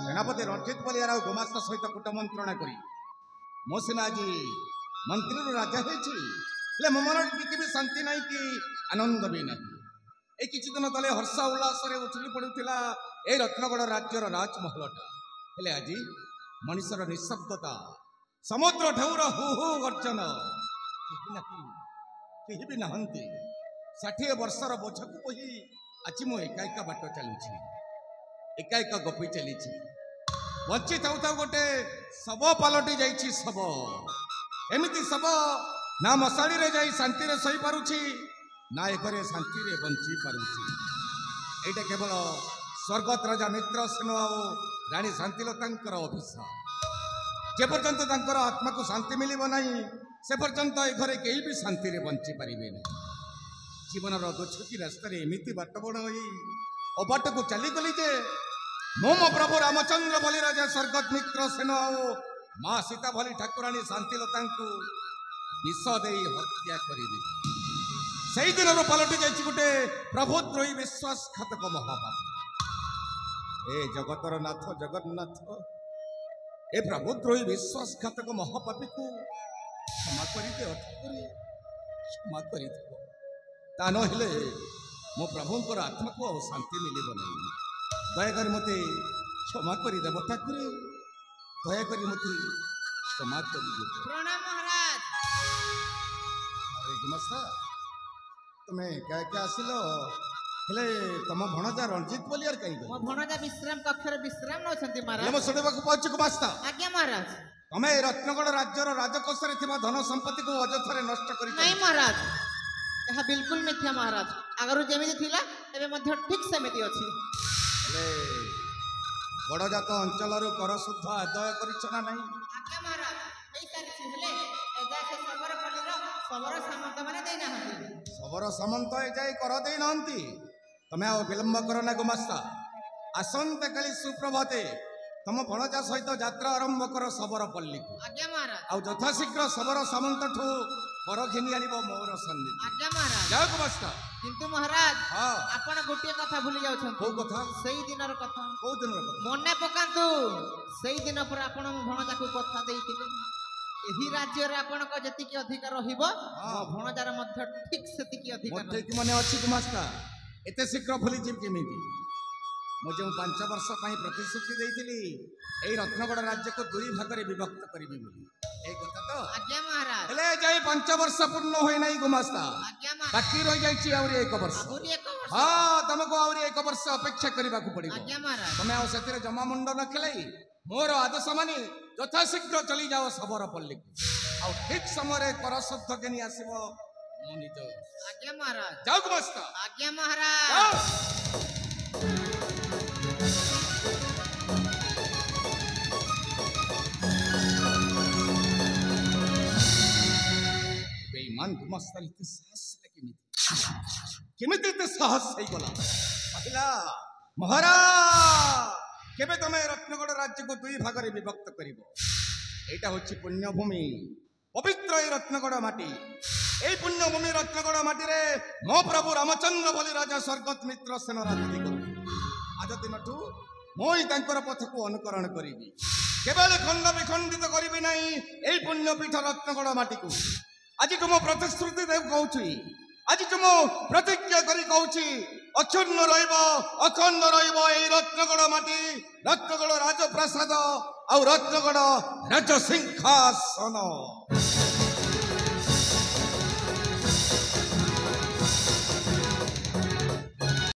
ସେନାପତି ରଣଜିତ ବଲିଆରାଓ ଗୋମାସ୍ତା ସହିତ କୂଟ ମନ୍ତ୍ରଣା କରି ମୁଁ ସିନା ଆଜି ମନ୍ତ୍ରୀରୁ ରାଜା ହେଇଛି, ହେଲେ ମୋ ମନରେ ଟିକେ ବି ଶାନ୍ତି ନାହିଁ କି ଆନନ୍ଦ ବି ନାହିଁ। এই କିଛି ଦିନ ତଳେ ହର୍ଷ ଉଲ୍ଲାସରେ ଉଛୁଳି ପଡୁଥିଲା এই ରତ୍ନଗଡ଼ ରାଜ୍ୟର ରାଜମହଲଟା, ହେଲେ ଆଜି ମଣିଷର ନିଃଶବ୍ଦତା, ସମୁଦ୍ର ଢେଉର ହୁ ହୁ ଗର୍ଜନ, କେହି ବି ନାହାନ୍ତି। 60 ବର୍ଷର ବୋଝକୁ ବୋହି ଆଜି ମୁଁ ଏକା ଏକା ବାଟ ଚାଲୁଛି, ଏକା ଏକା ଗପି ଚାଲିଛି। ବଞ୍ଚି ଥାଉ ଥାଉ ଗୋଟେ ଶବ ପାଲଟି ଯାଇଛି ଶବ। ଏମିତି ଶବ ନା ମଶାଣିରେ ଯାଇ ଶାନ୍ତିରେ ଶୋଇପାରୁଛି, ନା ଏ ଘରେ ଶାନ୍ତିରେ ବଞ୍ଚି ପାରୁଛି। ଏଇଟା କେବଳ ସ୍ୱର୍ଗତ ରାଜା ମିତ୍ରସେନ ଆଉ ରାଣୀ ଶାନ୍ତିଲତାଙ୍କର ଅଭିଶାପ। ଯେ ପର୍ଯ୍ୟନ୍ତ ତାଙ୍କର ଆତ୍ମାକୁ ଶାନ୍ତି ମିଳିବ ନାହିଁ, ସେ ପର୍ଯ୍ୟନ୍ତ ଏ ଘରେ କେହି ବି ଶାନ୍ତିରେ ବଞ୍ଚି ପାରିବେ ନାହିଁ। ଜୀବନର ଦୁଛକି ରାସ୍ତାରେ ଏମିତି ବାଟବଣ ହୋଇ ଅବାଟକୁ ଚାଲିଗଲି ଯେ ମୁଁ ମୋ ପ୍ରଭୁ ରାମଚନ୍ଦ୍ର ଭଳି ରାଜା ସ୍ୱର୍ଗତ ମିତ୍ରସେନ ଆଉ ମା ସୀତା ଭଳି ଠାକୁରାଣୀ ଶାନ୍ତିଲତାଙ୍କୁ ବିଷ ଦେଇ ହତ୍ୟା କରିଦେବି। ସେଇ ଦିନରୁ ପାଲଟି ଯାଇଛି ଗୋଟେ ପ୍ରଭୁଦ୍ରୋହୀ ବିଶ୍ୱାସଘାତକ ମହାପାପ। ଏ ଜଗତର ନାଥ ଜଗନ୍ନାଥ, ଏ ପ୍ରଭୁଦ୍ରୋହୀ ବିଶ୍ୱାସଘାତକ ମହାପାପୀକୁ କ୍ଷମା କରିଦିଅ ଠାକୁରେ, କ୍ଷମା କରିଦିଅ। ତା ନହେଲେ ମୋ ପ୍ରଭୁଙ୍କର ଆତ୍ମାକୁ ଆଉ ଶାନ୍ତି ମିଳିବ ନାହିଁ। ଦୟାକରି ମୋତେ କ୍ଷମା କରିଦେବ ଠାକୁରେ, ଦୟାକରି ମୋତେ କ୍ଷମା କରିଦେବ। ପ୍ରଣାମ ମହାରାଜ। ଆରେ ଗୁମାସ୍ତା, ତୁମେ ଏକା ଏକା ଆସିଲ, ହେଲେ ତମ ଭଣଜା ରଣଜିତ ବଲିଆର କାହିଁକି? ମୋ ଭଣଜା ବିଶ୍ରାମ କକ୍ଷରେ ବିଶ୍ରାମ ନଉଛନ୍ତି ମହାରାଜ। ମୁଁ ଶୁଣିବାକୁ ପାଉଛି ଗୁମାସ୍ତା, ଆଜ୍ଞା ମହାରାଜ। ତମେ ଏ ରତ୍ନଗଡ଼ ରାଜ୍ୟର ରାଜକୋଷରେ ଥିବା ଧନ ସମ୍ପତ୍ତିକୁ ଅଯଥାରେ ନଷ୍ଟ କରି ନାଇଁ ମହାରାଜ, ଏହା ବିଲକୁଲ ମିଥ୍ୟା ମହାରାଜ। ଆଗରୁ ଯେମିତି ଥିଲା ଏବେ ମଧ୍ୟ ଠିକ ସେମିତି ଅଛି। ହେଲେ ଗଡ଼ଜାତ ଅଞ୍ଚଳରୁ କର ଶୁଦ୍ଧ ଆଦାୟ କରିଛ ନା ନାହିଁ? ଆଜ୍ଞା ମହାରାଜ, ହେଇସାରିଛି, ହେଲେ ଏଯାଏ ସେ ଶବର ପଲ୍ଲୀର ଶବର ସାମନ୍ତ ମାନେ ଦେଇନାହାନ୍ତି। ଶବର ସାମନ୍ତ ଏଯାଏ କର ଦେଇନାହାନ୍ତି? ତମେ ଆଉ ବିଳମ୍ବ କର ନା ଗୁମାସ୍ତା। ଆସନ୍ତାକାଲି ସୁପ୍ରଭାତେ ତମ ଭଣଜା ସହିତ ଯାତ୍ରା ଆରମ୍ଭ କର ଶବର ପଲ୍ଲୀକୁ। ଆଜ୍ଞା ମହାରାଜ। ଆଉ ଯଥାଶୀଘ୍ର ଶବର ସାମନ୍ତଠୁ କର ଘିନି ଆଣିବ ମୋର ସନ୍ନିଧି। ଆଜ୍ଞା ମହାରାଜ। ଯାଅ ଗୁମାସ୍ତା। କିନ୍ତୁ ମହାରାଜ, ହଁ, ଆପଣ ଗୋଟିଏ କଥା ଭୁଲି ଯାଉଛନ୍ତି। କୋଉ କଥା? ସେଇ ଦିନର କଥା। କୋଉ ଦିନର କଥା? ମନେ ପକାନ୍ତୁ, ସେଇ ଦିନ ପରେ ଆପଣ ମୋ ଭଣଜାକୁ କଥା ଦେଇଥିଲେ ଏହି ରାଜ୍ୟରେ ଆପଣଙ୍କ ଯେତିକି ଅଧିକାର ରହିବ, ମୋ ଭଣଜାର ମଧ୍ୟ ଠିକ ସେତିକି ଅଧିକାର। ଠିକ ମନେ ଅଛି ଗୁମାସ୍ତା, ଏତେ ଶୀଘ୍ର ଭୁଲିଯିବି କେମିତି? ମୁଁ ଯେଉଁ 5 ବର୍ଷ ପାଇଁ ପ୍ରତିଶ୍ରୁତି ଦେଇଥିଲି ଏଇ ରତ୍ନଗଡ଼ ରାଜ୍ୟକୁ 2 ଭାଗରେ ବିଭକ୍ତ କରିବି ବୋଲି, এই କଥା ତ? ଆଜ୍ଞା ମହାରାଜ। ହେଲେ ଯାଇ 5 ବର୍ଷ ପୂର୍ଣ୍ଣ ହୋଇନାହିଁ ଗୁମାସ୍ତା, ଆଜ୍ଞା ମହାରାଜ। ବାକି ରହିଯାଇଛି ଆହୁରି 1 ବର୍ଷ। ଆହୁରି 1 ବର୍ଷ? ହଁ, ତମକୁ ଆହୁରି 1 ବର୍ଷ ଅପେକ୍ଷା କରିବାକୁ ପଡିବ। ଆଜ୍ଞା ମହାରାଜ। ତମେ ଆଉ ସେଥିରେ ଜମା ମୁଣ୍ଡ ନ ଖେଳେଇ ମୋର ଆଦେଶ ମାନି ଯଥାଶୀଘ୍ର ଚଳି ଯାଅ ଶବର ପଲ୍ଲୀକୁ। ଆଉ ଠିକ ସମୟରେ କର ଶୁଦ୍ଧ ଘେନି ଆସିବ ମୁଁ ନିଜ। ଆଜ୍ଞା ମହାରାଜ। ଯାଅ ଗୁମାସ୍ତା। ଆଜ୍ଞା ମହାରାଜ। ଯାଅ। ବେঈମାନ ଗୁମାସ୍ତାର ଏତେ ସାହସ କେମିତି? କେମିତି ଏତେ ସାହସ ହେଇଗଲା? କହିଲା ମହାରାଜ, କେବେ ତମେ ରତ୍ନଗଡ଼ ରାଜ୍ୟକୁ 2 ଭାଗରେ ବିଭକ୍ତ କରିବ? এইটা হচ্ছে পুণ্যভূমি, পবিত্র এই রত্নগড় মাটি। এই পুণ্যভূমি রত্নগড় মাটিরে মো প্রভু রামচন্দ্র বলি রাজা স্বর্গত মিত্র সেন রাজনীতি করবে। আজ দিনঠু মই তাঙ্কর পথকু অনুকরণ করিবি, কেবল খণ্ড বিখণ্ডিত করিবি নাই এই পুণ্যপীঠ রত্নগড় মাটিকু। আজিঠু মো প্রতিশ্রুতি দেব কହୁছি, আজিঠু মো প্রতিজ্ঞা করি কହୁছি, অক্ষুণ্ণ রহিব, অখণ্ড রহিব এই রত্নগড় মাটি, রত্নগড় রাজপ্রাসাদ ଆଉ ରତ୍ନଗଡ଼ ରାଜସିଂହାସନ।